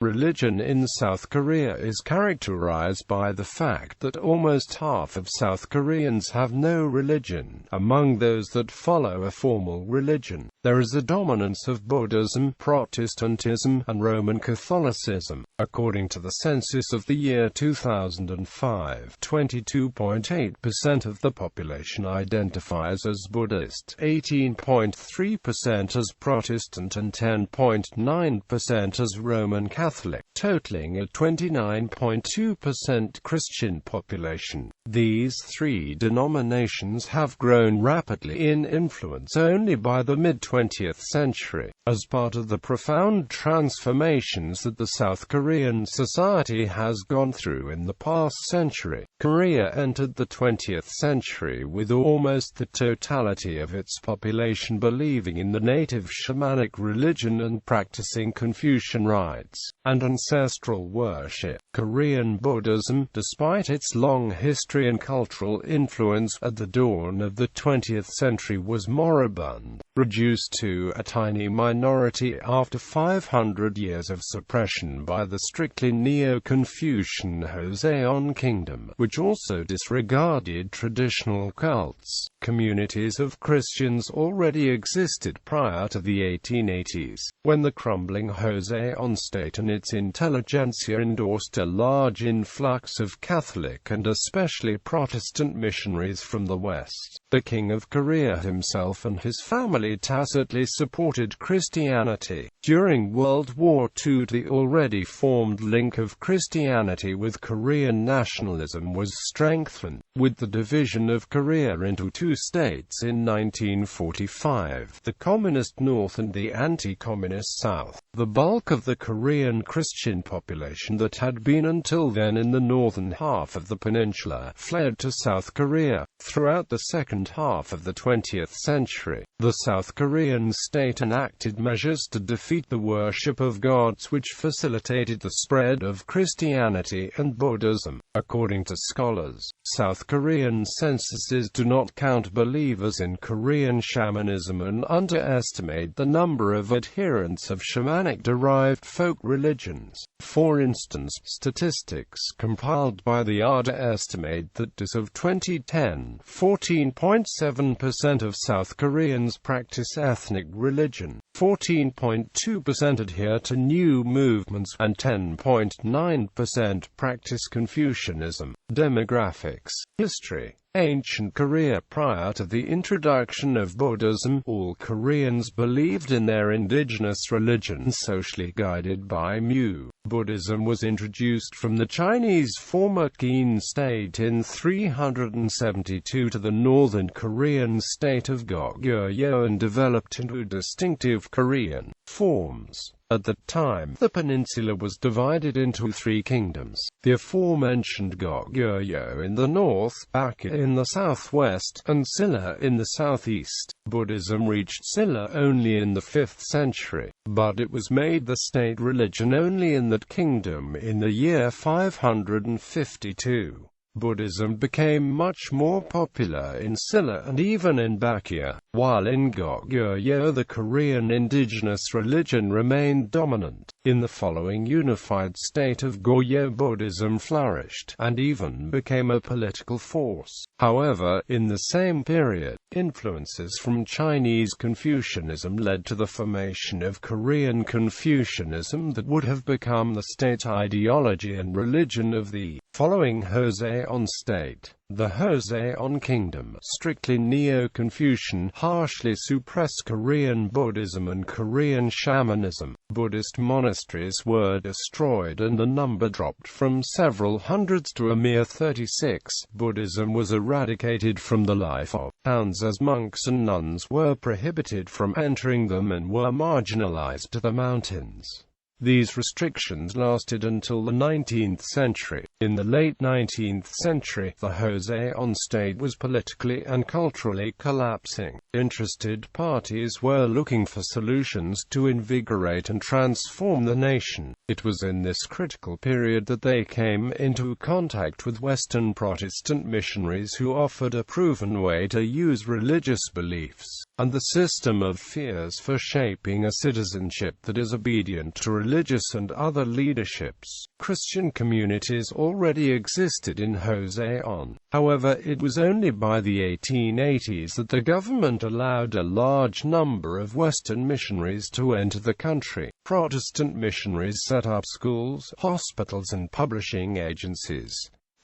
Religion in South Korea is characterized by the fact that almost half of South Koreans have no religion. Among those that follow a formal religion, there is a dominance of Buddhism, Protestantism, and Roman Catholicism. According to the census of the year 2005, 22.8% of the population identifies as Buddhist, 18.3% as Protestant, and 10.9% as Roman Catholic, totaling a 29.2% Christian population. These three denominations have grown rapidly in influence only by the mid-20th century. As part of the profound transformations that the South Korean society has gone through in the past century, Korea entered the 20th century with almost the totality of its population believing in the native shamanic religion and practicing Confucian rites and ancestral worship. Korean Buddhism, despite its long history and cultural influence at the dawn of the 20th century, was moribund, reduced to a tiny minority after 500 years of suppression by the strictly Neo-Confucian Joseon Kingdom, which also disregarded traditional cults. Communities of Christians already existed prior to the 1880s, when the crumbling Joseon state and its intelligentsia endorsed a large influx of Catholic and especially Protestant missionaries from the West. The King of Korea himself and his family tacitly supported Christianity. During World War II, the already formed link of Christianity with Korean nationalism was strengthened, with the division of Korea into two states in 1945, the Communist North and the anti-Communist South. The bulk of the Korean Christian population that had been until then in the northern half of the peninsula fled to South Korea. Throughout the second half of the 20th century, the South Korean state enacted measures to defeat the worship of gods which facilitated the spread of Christianity and Buddhism. According to scholars, South Korean censuses do not count believers in Korean shamanism and underestimate the number of adherents of shamanic-derived folk religions. For instance, statistics compiled by the ARDA estimate that as of 2010, 14.7% of South Koreans practice ethnic religion, 14.2% adhere to new movements, and 10.9% practice Confucianism. Demographics. History. Ancient Korea. Prior to the introduction of Buddhism, all Koreans believed in their indigenous religion, socially guided by Mu. Buddhism was introduced from the Chinese former Qin state in 372 to the northern Korean state of Goguryeo and developed into distinctive Korean forms. At the time, the peninsula was divided into three kingdoms: the aforementioned Goguryeo in the north, Baekje in the southwest, and Silla in the southeast. Buddhism reached Silla only in the 5th century, but it was made the state religion only in that kingdom in the year 552. Buddhism became much more popular in Silla and even in Baekje, while in Goguryeo the Korean indigenous religion remained dominant. In the following unified state of Goryeo, Buddhism flourished, and even became a political force. However, in the same period, influences from Chinese Confucianism led to the formation of Korean Confucianism that would have become the state ideology and religion of the following Joseon state. The Joseon Kingdom, strictly Neo-Confucian, harshly suppressed Korean Buddhism and Korean Shamanism. Buddhist monasteries were destroyed and the number dropped from several hundreds to a mere 36. Buddhism was eradicated from the life of towns as monks and nuns were prohibited from entering them and were marginalized to the mountains. These restrictions lasted until the 19th century. In the late 19th century, the Joseon state was politically and culturally collapsing. Interested parties were looking for solutions to invigorate and transform the nation. It was in this critical period that they came into contact with Western Protestant missionaries who offered a proven way to use religious beliefs and the system of fears for shaping a citizenship that is obedient to religious and other leaderships. Christian communities already existed in Joseon. However, it was only by the 1880s that the government allowed a large number of Western missionaries to enter the country. Protestant missionaries set up schools, hospitals and publishing agencies.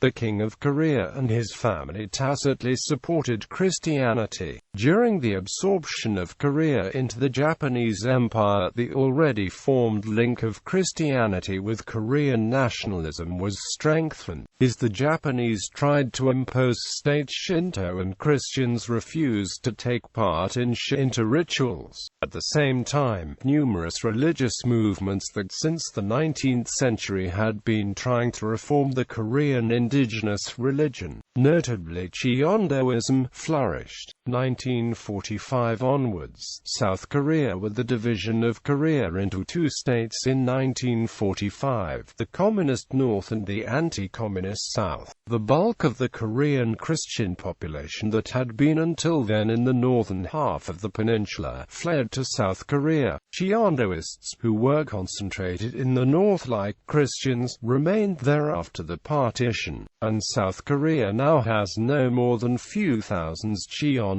The King of Korea and his family tacitly supported Christianity. During the absorption of Korea into the Japanese Empire, the already formed link of Christianity with Korean nationalism was strengthened. The Japanese tried to impose state Shinto and Christians refused to take part in Shinto rituals. At the same time, numerous religious movements that since the 19th century had been trying to reform the Korean indigenous religion, notably Cheondoism, flourished. 1945 onwards, South Korea, with the division of Korea into two states in 1945, the Communist North and the anti-Communist South. The bulk of the Korean Christian population that had been until then in the northern half of the peninsula fled to South Korea. Cheondoists, who were concentrated in the north like Christians, remained there after the partition, and South Korea now has no more than few thousands Cheondoists.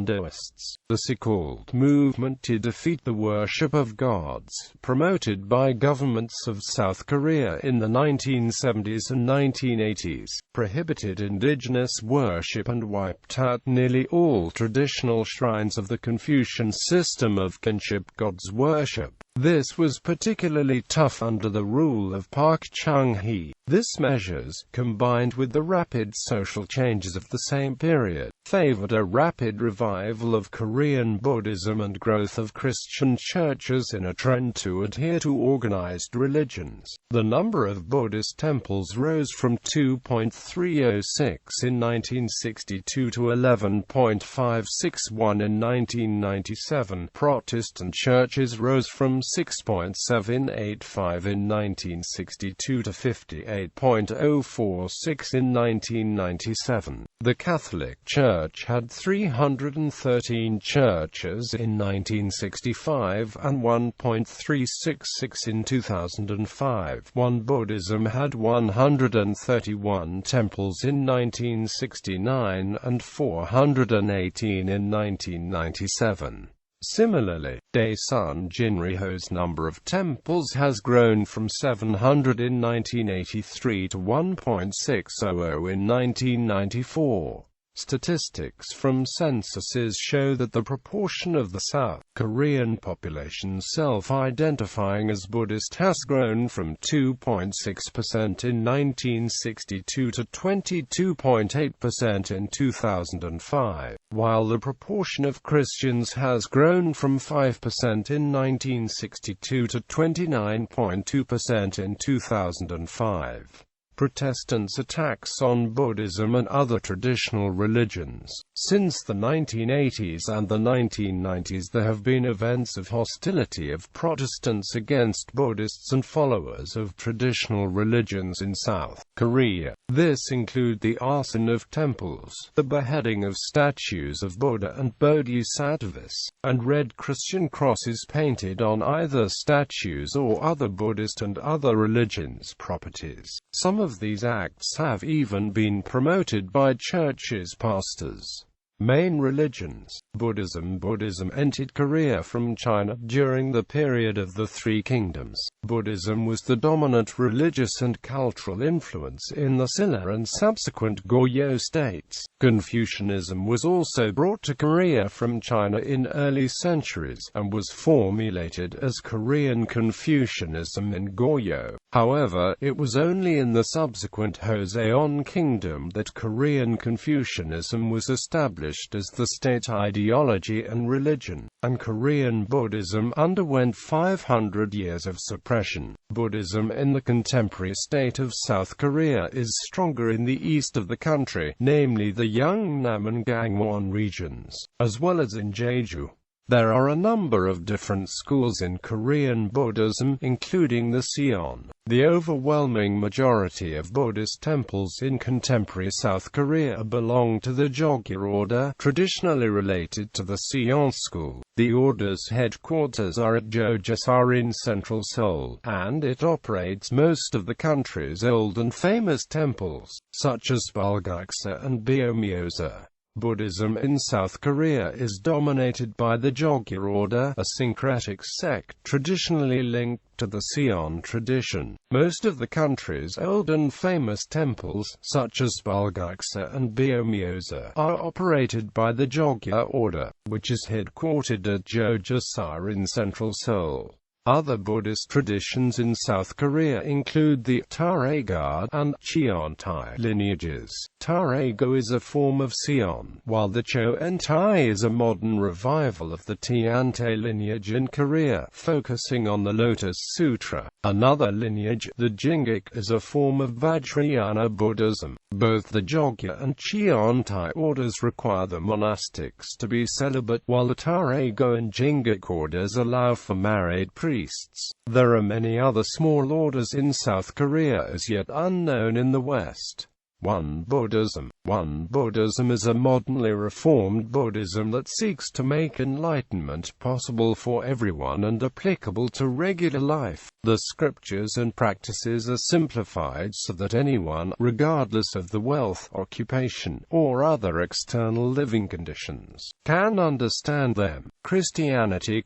The so-called movement to defeat the worship of gods, promoted by governments of South Korea in the 1970s and 1980s, prohibited indigenous worship and wiped out nearly all traditional shrines of the Confucian system of kinship gods worship. This was particularly tough under the rule of Park Chung-hee. These measures, combined with the rapid social changes of the same period, favored a rapid revival of Korean Buddhism and growth of Christian churches in a trend to adhere to organized religions. The number of Buddhist temples rose from 2.306 in 1962 to 11.561 in 1997. Protestant churches rose from 6.785 in 1962 to 58.046 in 1997. The Catholic Church had 313 churches in 1965 and 1.366 in 2005. Buddhism had 131 temples in 1969 and 418 in 1997. Similarly, Daesun Jinryo's number of temples has grown from 700 in 1983 to 1.600 in 1994. Statistics from censuses show that the proportion of the South Korean population self-identifying as Buddhist has grown from 2.6% in 1962 to 22.8% in 2005, while the proportion of Christians has grown from 5% in 1962 to 29.2% in 2005. Protestants' attacks on Buddhism and other traditional religions. Since the 1980s and the 1990s there have been events of hostility of Protestants against Buddhists and followers of traditional religions in South Korea. This include the arson of temples, the beheading of statues of Buddha and Bodhisattvas, and red Christian crosses painted on either statues or other Buddhist and other religions' properties. Some of these acts have even been promoted by churches' pastors. Main religions. Buddhism entered Korea from China during the period of the Three Kingdoms. Buddhism was the dominant religious and cultural influence in the Silla and subsequent Goryeo states. Confucianism was also brought to Korea from China in early centuries, and was formulated as Korean Confucianism in Goryeo. However, it was only in the subsequent Joseon Kingdom that Korean Confucianism was established as the state ideology and religion, and Korean Buddhism underwent 500 years of suppression. Buddhism in the contemporary state of South Korea is stronger in the east of the country, namely the Yeongnam and Gangwon regions, as well as in Jeju. There are a number of different schools in Korean Buddhism, including the Seon. The overwhelming majority of Buddhist temples in contemporary South Korea belong to the Jogye order, traditionally related to the Seon school. The order's headquarters are at Jojasa in central Seoul, and it operates most of the country's old and famous temples, such as Balgaksa and Byomyosa. Buddhism in South Korea is dominated by the Jogye order, a syncretic sect traditionally linked to the Seon tradition. Most of the country's old and famous temples, such as Balgaksa and Byomyosa, are operated by the Jogye order, which is headquartered at Jojasa in central Seoul. Other Buddhist traditions in South Korea include the Tareguard and Cheontai lineages. Tarego is a form of Seon, while the Cheontai is a modern revival of the Tiante lineage in Korea, focusing on the Lotus Sutra. Another lineage, the Jingik, is a form of Vajrayana Buddhism. Both the Jogye and Cheontai orders require the monastics to be celibate, while the Tarego and Jingik orders allow for married priests. There are many other small orders in South Korea as yet unknown in the West. One Buddhism is a modernly reformed Buddhism that seeks to make enlightenment possible for everyone and applicable to regular life. The scriptures and practices are simplified so that anyone, regardless of the wealth, occupation, or other external living conditions, can understand them. Christianity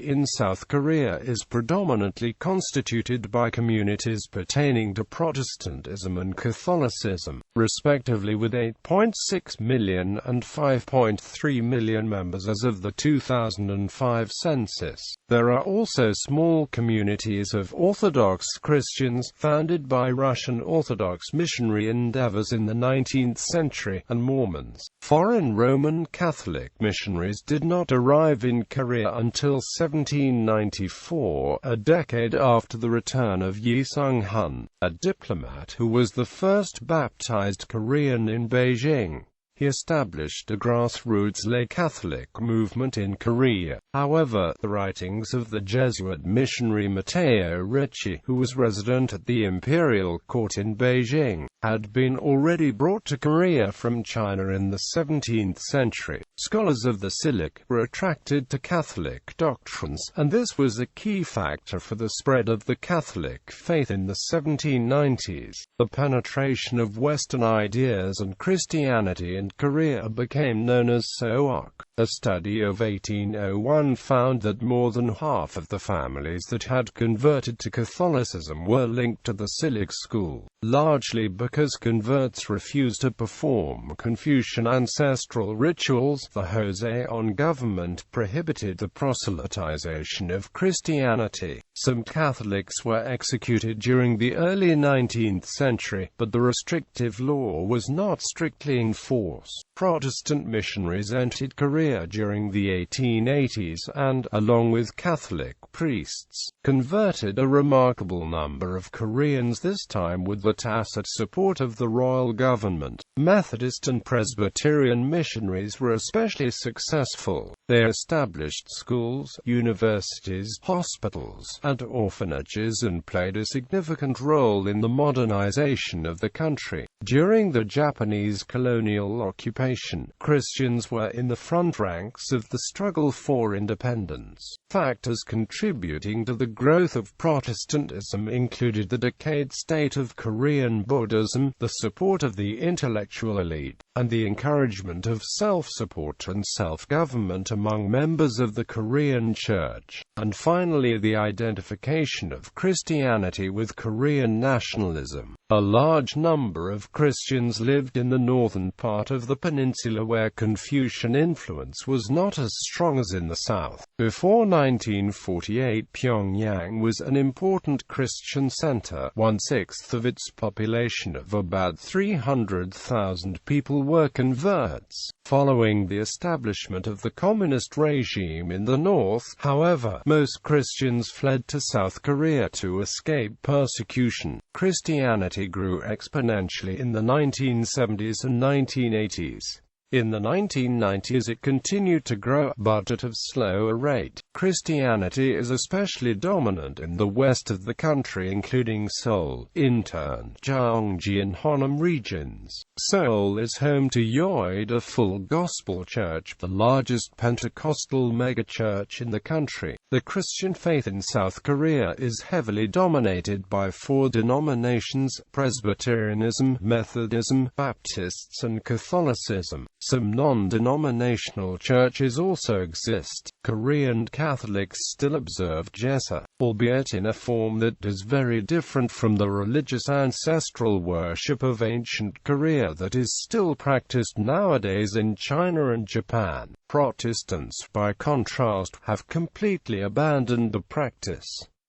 in South Korea is predominantly constituted by communities pertaining to Protestantism and Catholicism, respectively, with 8.6 million and 5.3 million members as of the 2005 census. There are also small communities of Orthodox Christians, founded by Russian Orthodox missionary endeavors in the 19th century, and Mormons. Foreign Roman Catholic missionaries did not arrive in Korea until 1794, a decade after the return of Yi Sung-hun, a diplomat who was the first baptized Korean in Beijing. He established a grassroots lay Catholic movement in Korea. However, the writings of the Jesuit missionary Matteo Ricci, who was resident at the imperial court in Beijing, had been already brought to Korea from China in the 17th century. Scholars of the Silic were attracted to Catholic doctrines, and this was a key factor for the spread of the Catholic faith in the 1790s. The penetration of Western ideas and Christianity in Korea became known as Seok. A study of 1801 found that more than half of the families that had converted to Catholicism were linked to the Silic school, largely because converts refused to perform Confucian ancestral rituals. The Joseon government prohibited the proselytization of Christianity. Some Catholics were executed during the early 19th century, but the restrictive law was not strictly enforced. Protestant missionaries entered Korea during the 1880s and, along with Catholic priests, converted a remarkable number of Koreans, this time with the tacit support of the royal government. Methodist and Presbyterian missionaries were especially successful. They established schools, universities, hospitals, and orphanages and played a significant role in the modernization of the country. During the Japanese colonial occupation, Christians were in the front ranks of the struggle for independence. Factors contributing to the growth of Protestantism included the decayed state of Korean Buddhism, the support of the intellectual elite, and the encouragement of self-support and self-government among members of the Korean Church. And finally, the identification of Christianity with Korean nationalism. A large number of Christians lived in the northern part of the peninsula, where Confucian influence was not as strong as in the south. Before 1948, Pyongyang was an important Christian center. 1/6 of its population of about 300,000 people were converts. Following the establishment of the communist regime in the north, however, most Christians fled to South Korea to escape persecution. Christianity grew exponentially in the 1970s and 1980s. In the 1990s it continued to grow, but at a slower rate. Christianity is especially dominant in the west of the country, including Seoul, Incheon, Gyeonggi and Honam regions. Seoul is home to Yoida Full Gospel Church, the largest Pentecostal megachurch in the country. The Christian faith in South Korea is heavily dominated by 4 denominations: Presbyterianism, Methodism, Baptists and Catholicism. Some non-denominational churches also exist. Korean Catholics still observe Jesa, albeit in a form that is very different from the religious ancestral worship of ancient Korea that is still practiced nowadays in China and Japan. Protestants, by contrast, have completely abandoned the practice.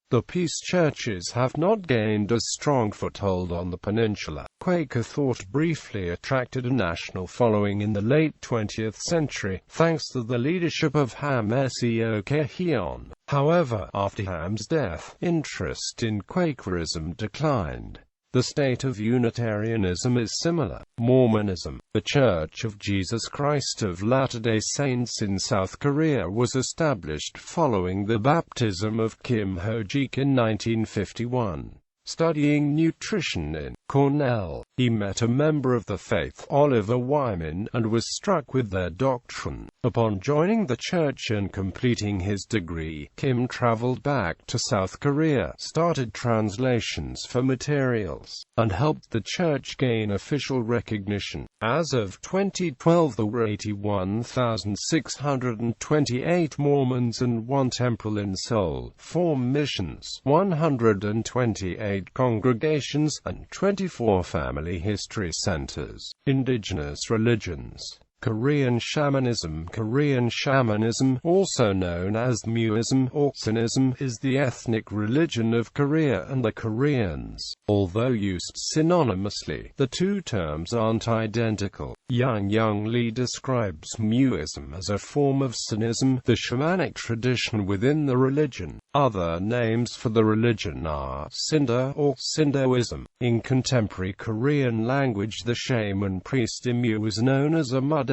The peace churches have not gained a strong foothold on the peninsula. Quaker thought briefly attracted a national following in the late 20th century, thanks to the leadership of Ham Seo Kyeon. However, after Ham's death, interest in Quakerism declined. The state of Unitarianism is similar. Mormonism, the Church of Jesus Christ of Latter-day Saints in South Korea, was established following the baptism of Kim Ho-jik in 1951. Studying nutrition in Cornell, he met a member of the faith, Oliver Wyman, and was struck with their doctrine. Upon joining the church and completing his degree, Kim traveled back to South Korea, started translations for materials, and helped the church gain official recognition. As of 2012, there were 81,628 Mormons and 1 temple in Seoul, 4 missions, 128 congregations, and 24 family history centers. Indigenous religions. Korean Shamanism. Korean Shamanism, also known as Muism or Sinism, is the ethnic religion of Korea and the Koreans. Although used synonymously, the two terms aren't identical. Young Lee describes Muism as a form of Sinism, the shamanic tradition within the religion. Other names for the religion are Sinda or Sindoism. In contemporary Korean language, the shaman priest Imyu is known as a mudang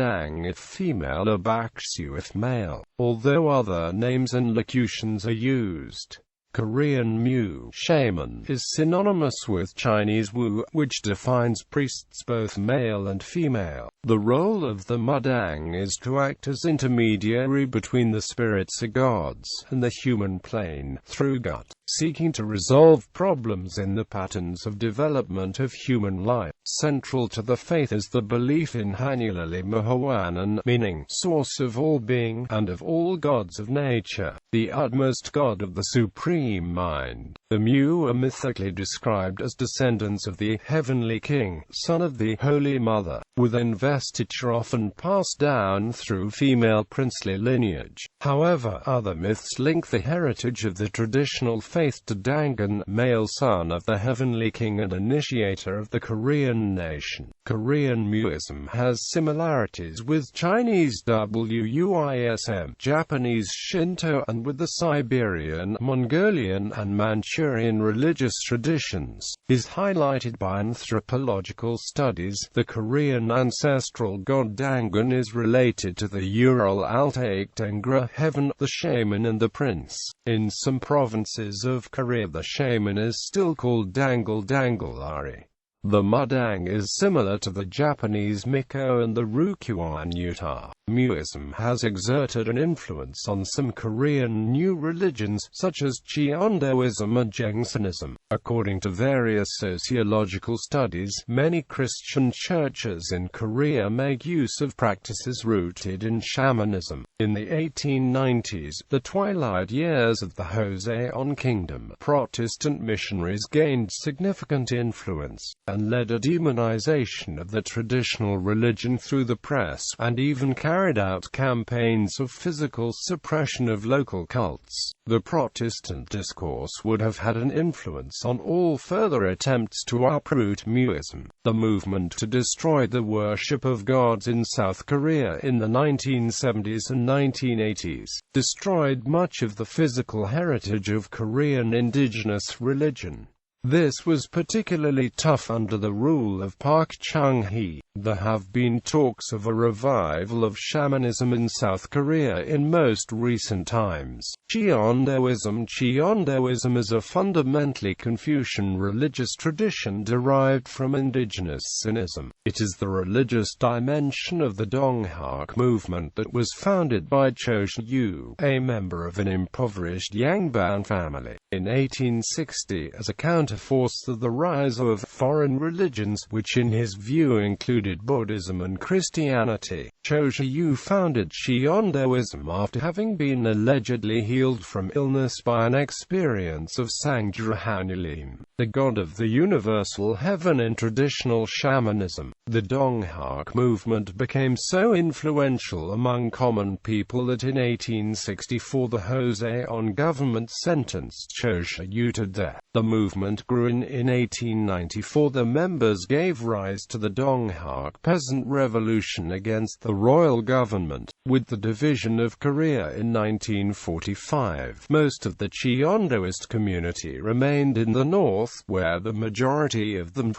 if female, or baksu if male, although other names and locutions are used. Korean Mu, shaman, is synonymous with Chinese Wu, which defines priests both male and female. The role of the mudang is to act as intermediary between the spirits or gods and the human plane, through gut, seeking to resolve problems in the patterns of development of human life. Central to the faith is the belief in Hanulali Mahawanan, meaning source of all being, and of all gods of nature, the utmost god of the supreme mind. The Mu are mythically described as descendants of the heavenly king, son of the Holy Mother, with investiture often passed down through female princely lineage. However, other myths link the heritage of the traditional faith to Dangun, male son of the heavenly king and initiator of the Korean nation. Korean Muism has similarities with Chinese Wuism, Japanese Shinto, and with the Siberian, Mongolian, and Manchurian religious traditions. Is highlighted by anthropological studies. The Korean ancestral god Dangun is related to the Ural Altaic Tengra heaven, the shaman and the prince. In some provinces of Korea, the shaman is still called Dangle-Dangle-ari. The mudang is similar to the Japanese Miko and the Rukyuan Yuta. Muism has exerted an influence on some Korean new religions, such as Cheondoism and Jansenism. According to various sociological studies, many Christian churches in Korea make use of practices rooted in shamanism. In the 1890s, the twilight years of the Joseon Kingdom, Protestant missionaries gained significant influence, and led a demonization of the traditional religion through the press, and even carried out campaigns of physical suppression of local cults. The Protestant discourse would have had an influence on all further attempts to uproot Muism. The movement to destroy the worship of gods in South Korea in the 1970s and 1980s destroyed much of the physical heritage of Korean indigenous religion. This was particularly tough under the rule of Park Chung-hee. There have been talks of a revival of shamanism in South Korea in most recent times. Cheondaoism is a fundamentally Confucian religious tradition derived from indigenous Sinism. It is the religious dimension of the Donghak movement that was founded by Cho Shi-yu, a member of an impoverished Yangban family, in 1860 as a counterforce to the rise of foreign religions, which in his view included Buddhism and Christianity. Cho Shi-yu founded Cheondaoism after having been allegedly healed from illness by an experience of Sangjahanulim, the god of the universal heaven in traditional shamanism. The Donghak movement became so influential among common people that in 1864 the Joseon government sentenced Cho Shi-yu to death. The movement grew in 1894 the members gave rise to the Donghak Peasant Revolution against the royal government. With the division of Korea in 1945, most of the Cheondaoist community remained in the north, where the majority of them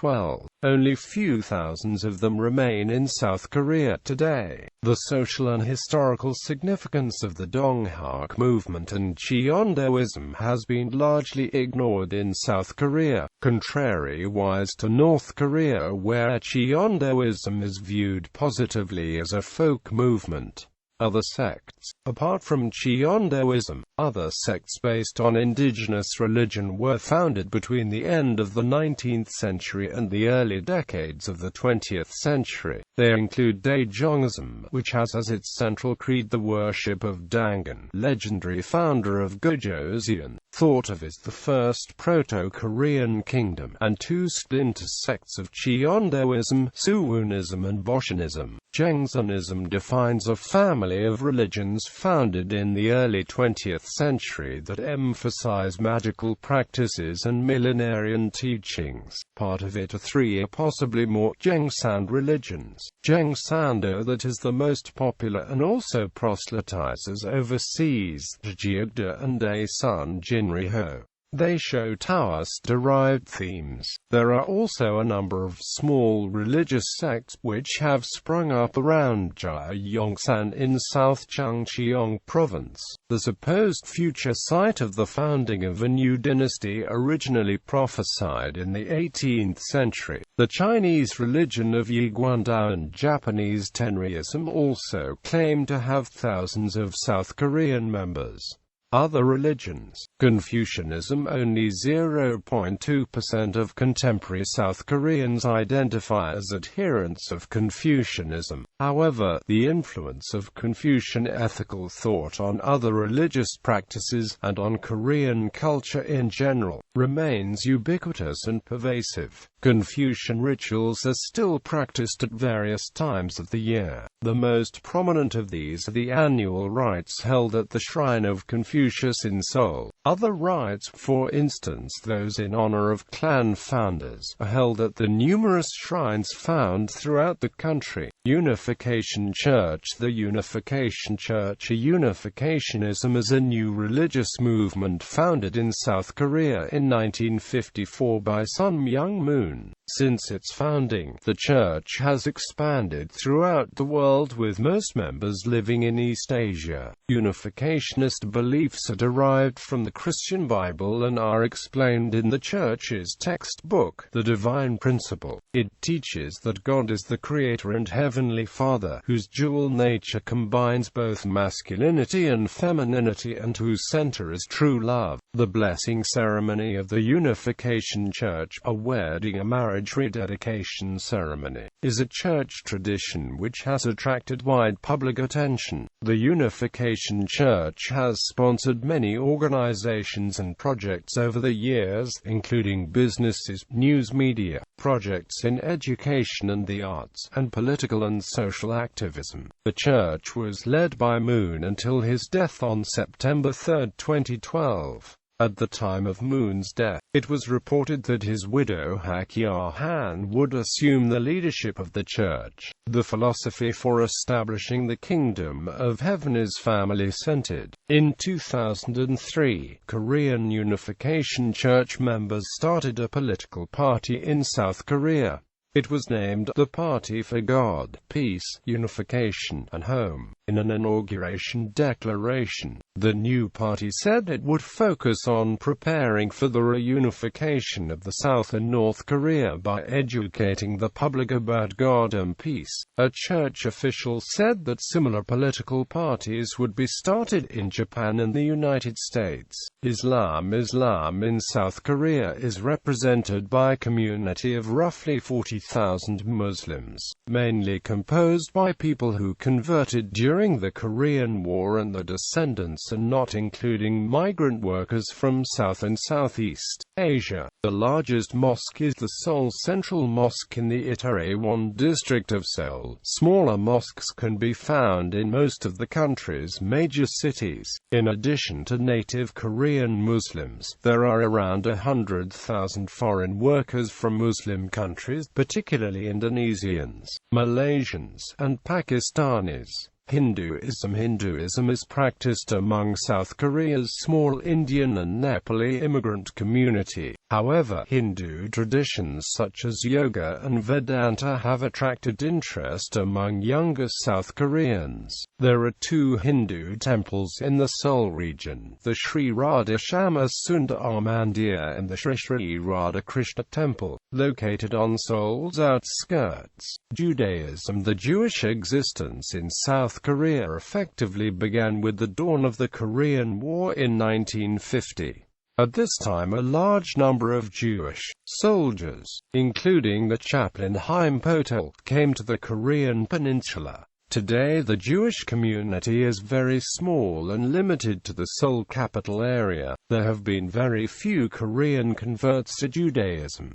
only few thousands of them remain in South Korea today. The social and historical significance of the Donghak movement and Cheondaoism has been largely ignored in South Korea, contrariwise to North Korea where Cheondaoism is viewed positively as a folk movement. Other sects. Apart from Cheondaoism, other sects based on indigenous religion were founded between the end of the 19th century and the early decades of the 20th century. They include Daejeongism, which has as its central creed the worship of Dangun, legendary founder of Gojoseon, thought of as the first Proto-Korean kingdom, and two splinter sects of Cheondaoism, Suwoonism and Boshianism. Jansenism defines a family of religions founded in the early 20th century that emphasize magical practices and millenarian teachings. Part of it are three or possibly more Jeongsan religions. Jeongsando, that is the most popular and also proselytizes overseas, Jeogda and Aesun Jinriho. They show Taoist-derived themes. There are also a number of small religious sects which have sprung up around Gyeongsan in South Chungcheong province, the supposed future site of the founding of a new dynasty originally prophesied in the 18th century. The Chinese religion of Yiguandao and Japanese Tenryism also claim to have thousands of South Korean members. Other religions. Confucianism. Only 0.2% of contemporary South Koreans identify as adherents of Confucianism. However, the influence of Confucian ethical thought on other religious practices, and on Korean culture in general, remains ubiquitous and pervasive. Confucian rituals are still practiced at various times of the year. The most prominent of these are the annual rites held at the Shrine of Confucius in Seoul. Other rites, for instance those in honor of clan founders, are held at the numerous shrines found throughout the country. Unification Church. The Unification Church. Unificationism is a new religious movement founded in South Korea in 1954 by Sun Myung-moon. Since its founding, the church has expanded throughout the world with most members living in East Asia. Unificationist beliefs are derived from the Christian Bible and are explained in the church's textbook, The Divine Principle. It teaches that God is the Creator and Heavenly Father, whose dual nature combines both masculinity and femininity and whose center is true love. The blessing ceremony of the Unification Church, a wedding, a marriage rededication ceremony, is a church tradition which has attracted wide public attention. The Unification Church has sponsored many organizations and projects over the years, including businesses, news media, projects in education and the arts, and political and social activism. The church was led by Moon until his death on September 3, 2012. At the time of Moon's death, it was reported that his widow Hakya Han would assume the leadership of the church. The philosophy for establishing the kingdom of heaven is family-centered. In 2003, Korean Unification Church members started a political party in South Korea. It was named the Party for God, Peace, Unification, and Home. In an inauguration declaration, the new party said it would focus on preparing for the reunification of the South and North Korea by educating the public about God and peace. A church official said that similar political parties would be started in Japan and the United States. Islam in South Korea is represented by a community of roughly 40,000 Muslims, mainly composed by people who converted during the Korean War and the descendants and not including migrant workers from South and Southeast Asia. The largest mosque is the Seoul Central Mosque in the Itaewon district of Seoul. Smaller mosques can be found in most of the country's major cities. In addition to native Korean Muslims, there are around 100,000 foreign workers from Muslim countries, particularly Indonesians, Malaysians, and Pakistanis. Hinduism is practiced among South Korea's small Indian and Nepali immigrant community. However, Hindu traditions such as yoga and Vedanta have attracted interest among younger South Koreans. There are 2 Hindu temples in the Seoul region, the Sri Radha Shama Sundar Mandir and the Sri Radha Krishna Temple, located on Seoul's outskirts. Judaism. The Jewish existence in South Korea effectively began with the dawn of the Korean War in 1950. At this time a large number of Jewish soldiers, including the chaplain Haim Potel, came to the Korean peninsula. Today the Jewish community is very small and limited to the Seoul capital area. There have been very few Korean converts to Judaism.